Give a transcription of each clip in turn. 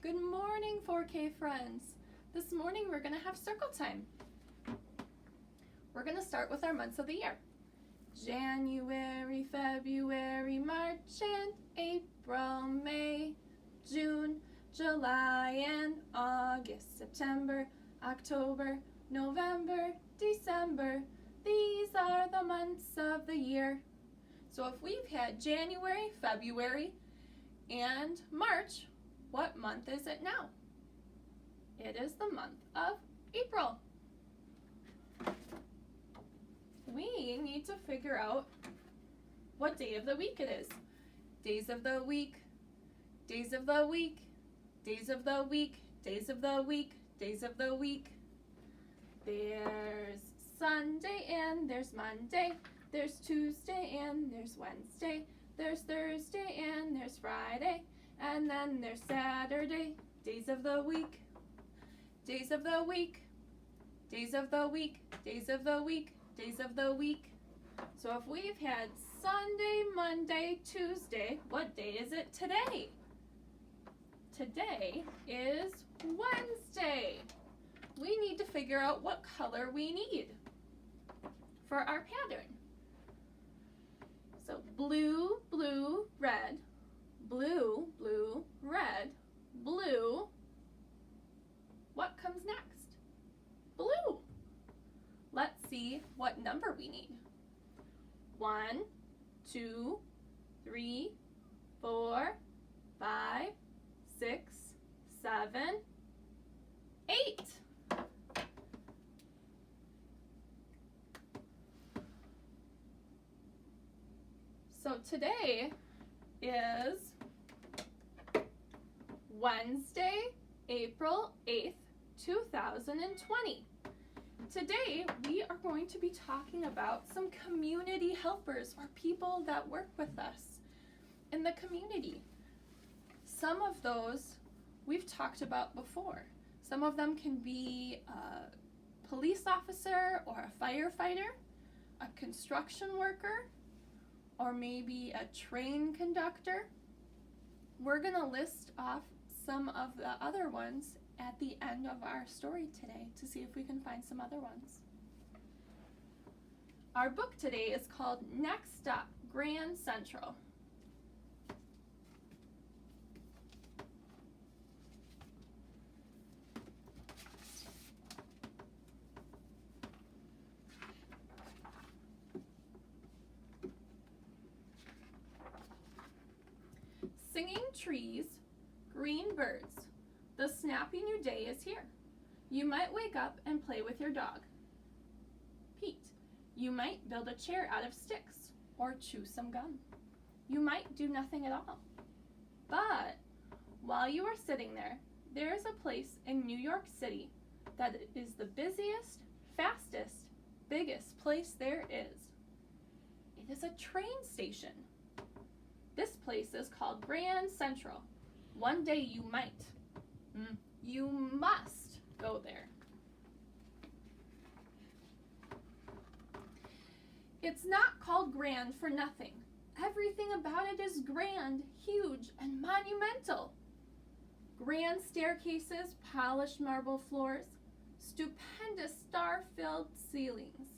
Good morning, 4K friends. This morning we're going to have circle time. We're going to start with our months of the year. January, February, March, and April, May, June, July, and August, September, October, November, December. These are the months of the year. So if we've had January, February, and March, what month is it now? It is the month of April. We need to figure out what day of the week it is. Days of the week, days of the week, days of the week, days of the week, days of the week. There's Sunday and there's Monday. There's Tuesday and there's Wednesday. There's Thursday and there's Friday. And then there's Saturday. Days of the week, days of the week, days of the week, days of the week, days of the week. So if we've had Sunday, Monday, Tuesday, what day is it today? Today is Wednesday. We need to figure out what color we need for our pattern. So blue, blue, red, blue, blue, red, blue. What comes next? Blue. Let's see what number we need. 1, 2, 3, 4, 5, 6, 7, 8. So today is Wednesday, April 8th, 2020. Today we are going to be talking about some community helpers or people that work with us in the community. Some of those we've talked about before. Some of them can be a police officer or a firefighter, a construction worker, or maybe a train conductor. We're going to list off some of the other ones at the end of our story today to see if we can find some other ones. Our book today is called Next Stop, Grand Central. Singing trees, green birds. The snappy new day is here. You might wake up and play with your dog, Pete. You might build a chair out of sticks or chew some gum. You might do nothing at all. But while you are sitting there, there is a place in New York City that is the busiest, fastest, biggest place there is. It is a train station. This place is called Grand Central. One day you might, you must go there. It's not called grand for nothing. Everything about it is grand, huge, and monumental. Grand staircases, polished marble floors, stupendous star-filled ceilings.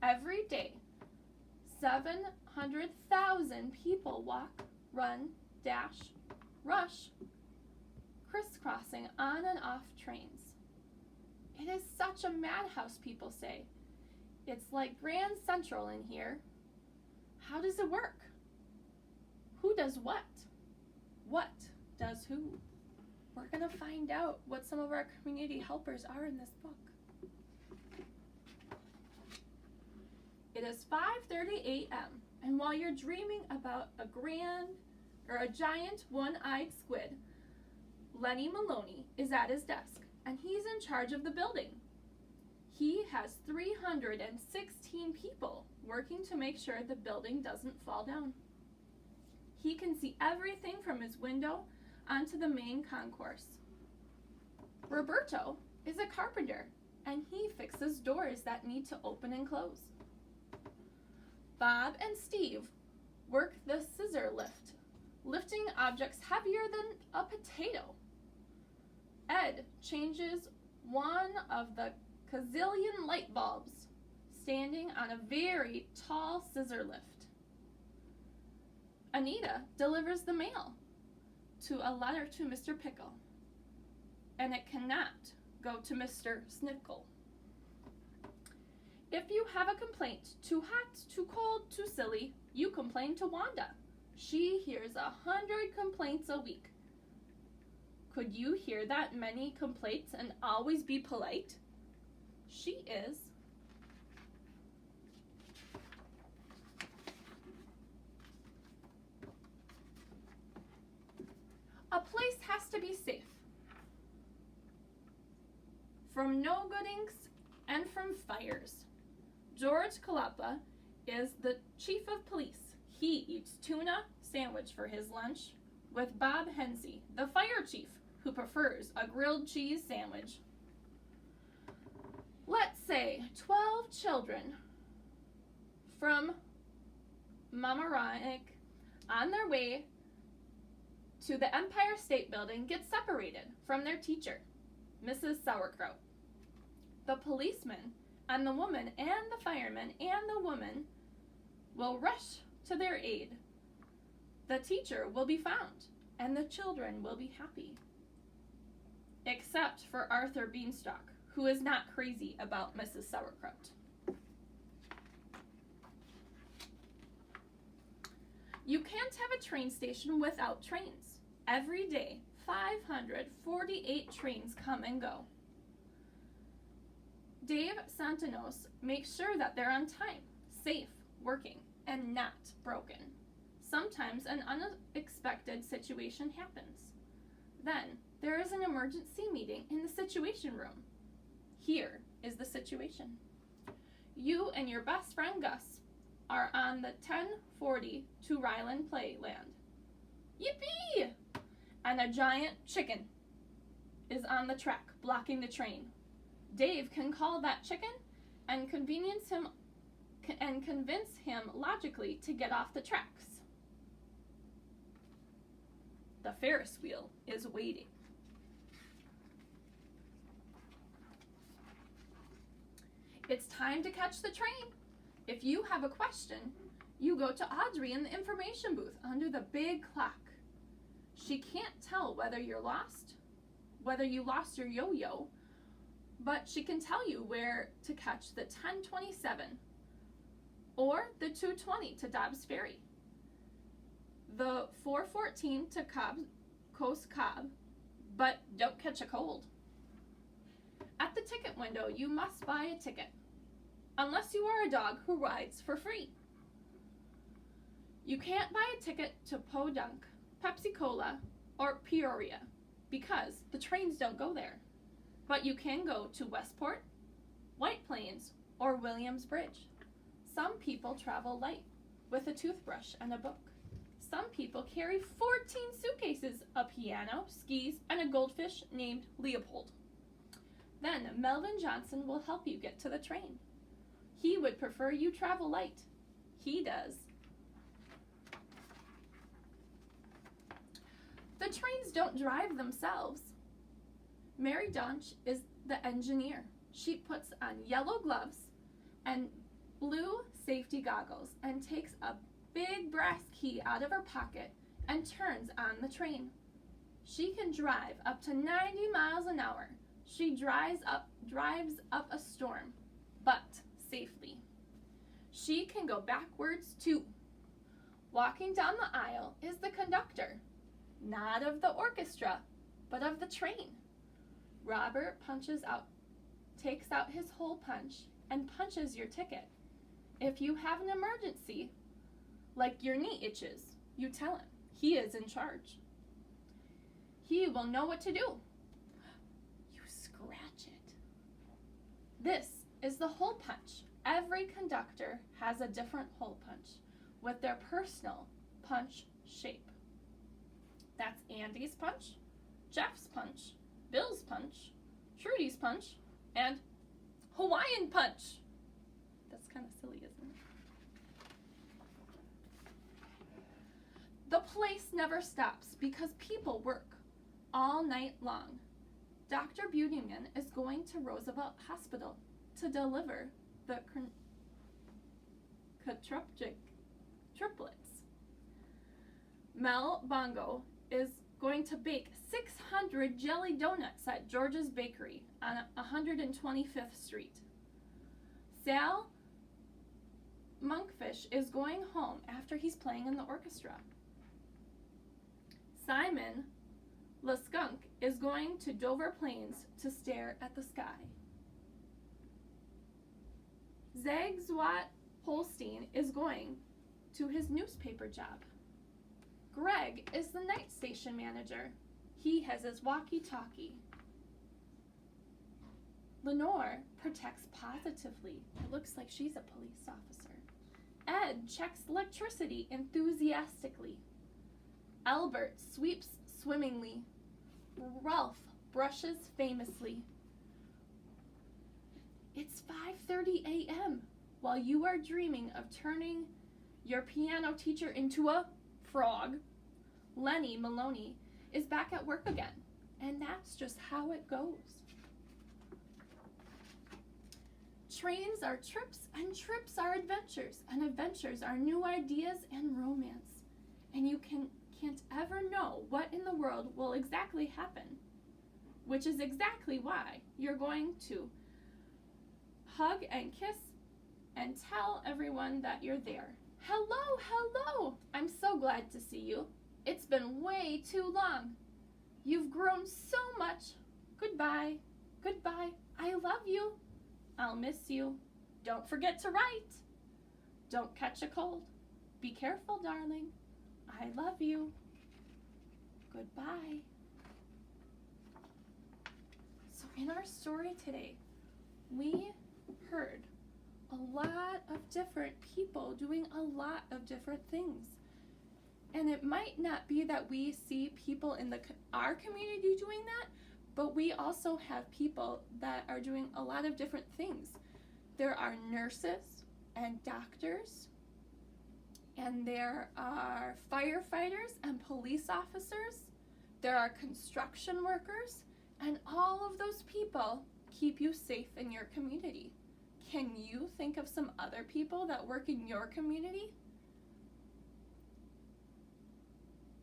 Every day, 700,000 people walk, run, dash, rush, crisscrossing on and off trains. It is such a madhouse, people say. It's like Grand Central in here. How does it work? Who does what? What does who? We're going to find out what some of our community helpers are in this book. It is 5:30 a.m. and while you're dreaming about a giant one-eyed squid, Lenny Maloney is at his desk and he's in charge of the building. He has 316 people working to make sure the building doesn't fall down. He can see everything from his window onto the main concourse. Roberto is a carpenter and he fixes doors that need to open and close. Bob and Steve work the scissor lift, lifting objects heavier than a potato Ed changes one of the gazillion light bulbs standing on a very tall scissor lift. Anita delivers the mail to a letter to Mr. Pickle, and it cannot go to Mr. Snickle. If you have a complaint, too hot, too cold, too silly, you complain to Wanda. She hears 100 complaints a week. Could you hear that many complaints and always be polite? She is. A place has to be safe from no-goodings and from fires. George Kalapa is the chief of police. He eats tuna sandwich for his lunch with Bob Hensey, the fire chief, who prefers a grilled cheese sandwich. Let's say 12 children from Mamaroneck on their way to the Empire State Building get separated from their teacher, Mrs. Sauerkraut. The policeman and the woman and the fireman and the woman will rush to their aid. The teacher will be found and the children will be happy. Except for Arthur Beanstalk, who is not crazy about Mrs. Sauerkraut. You can't have a train station without trains. Every day, 548 trains come and go. Dave Santanos makes sure that they're on time, safe, working, and not broken. Sometimes an unexpected situation happens. Then, there is an emergency meeting in the Situation Room. Here is the situation. You and your best friend Gus are on the 1040 to Ryland Playland. Yippee! And a giant chicken is on the track, blocking the train. Dave can call that chicken and convince him logically to get off the tracks. The Ferris wheel is waiting. It's time to catch the train. If you have a question, you go to Audrey in the information booth under the big clock. She can't tell whether you lost your yo-yo, but she can tell you where to catch the 1027 or the 220 to Dobbs Ferry, the 414 to Coast Cobb, but don't catch a cold. At the ticket window, you must buy a ticket, unless you are a dog who rides for free. You can't buy a ticket to Podunk, Pepsi Cola, or Peoria, because the trains don't go there. But you can go to Westport, White Plains, or Williamsbridge. Some people travel light, with a toothbrush and a book. Some people carry 14 suitcases, a piano, skis, and a goldfish named Leopold. Then Melvin Johnson will help you get to the train. He would prefer you travel light. He does. The trains don't drive themselves. Mary Dunch is the engineer. She puts on yellow gloves and blue safety goggles and takes a big brass key out of her pocket and turns on the train. She can drive up to 90 miles an hour. She drives up a storm, but safely. She can go backwards too. Walking down the aisle is the conductor, not of the orchestra, but of the train. Robert takes out his hole punch and punches your ticket. If you have an emergency, like your knee itches, you tell him. He is in charge. He will know what to do. You scratch it. This is the hole punch. Every conductor has a different hole punch with their personal punch shape. That's Andy's punch, Jeff's punch, Bill's punch, Trudy's punch, and Hawaiian punch. That's kind of silly, isn't it? The place never stops because people work all night long. Dr. Beautyman is going to Roosevelt Hospital to deliver the quadriplegic triplets. Mel Bongo is going to bake 600 jelly donuts at George's Bakery on 125th Street. Sal Monkfish is going home after he's playing in the orchestra. Simon the skunk is going to Dover Plains to stare at the sky. Zagzwat Holstein is going to his newspaper job. Greg is the night station manager. He has his walkie-talkie. Lenore protects positively. It looks like she's a police officer. Ed checks electricity enthusiastically. Albert sweeps swimmingly. Ralph brushes famously. It's 5:30 a.m. while you are dreaming of turning your piano teacher into a frog. Lenny Maloney is back at work again, and that's just how it goes. Trains are trips, and trips are adventures, and adventures are new ideas and romance. And you can't ever know what in the world will exactly happen, which is exactly why you're going to hug and kiss and tell everyone that you're there. Hello, hello! I'm so glad to see you. It's been way too long. You've grown so much. Goodbye. Goodbye. I love you. I'll miss you. Don't forget to write. Don't catch a cold. Be careful, darling. I love you. Goodbye. So in our story today, we heard a lot of different people doing a lot of different things. And it might not be that we see people in our community doing that, but we also have people that are doing a lot of different things. There are nurses and doctors, and there are firefighters and police officers. There are construction workers, and all of those people keep you safe in your community. Can you think of some other people that work in your community?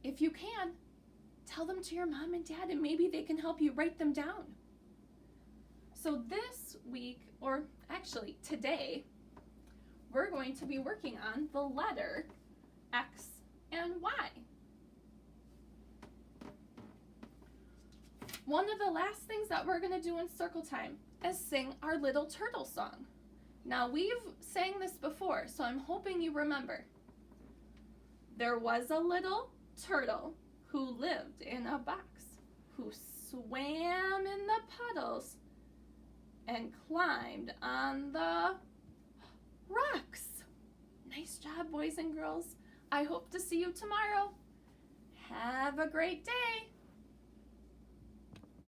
If you can, tell them to your mom and dad, and maybe they can help you write them down. So this week, or actually today, we're going to be working on the letter X and Y. One of the last things that we're going to do in circle time is sing our little turtle song. Now, we've sang this before, so I'm hoping you remember. There was a little turtle who lived in a box, who swam in the puddles and climbed on the rocks. Nice job, boys and girls. I hope to see you tomorrow. Have a great day.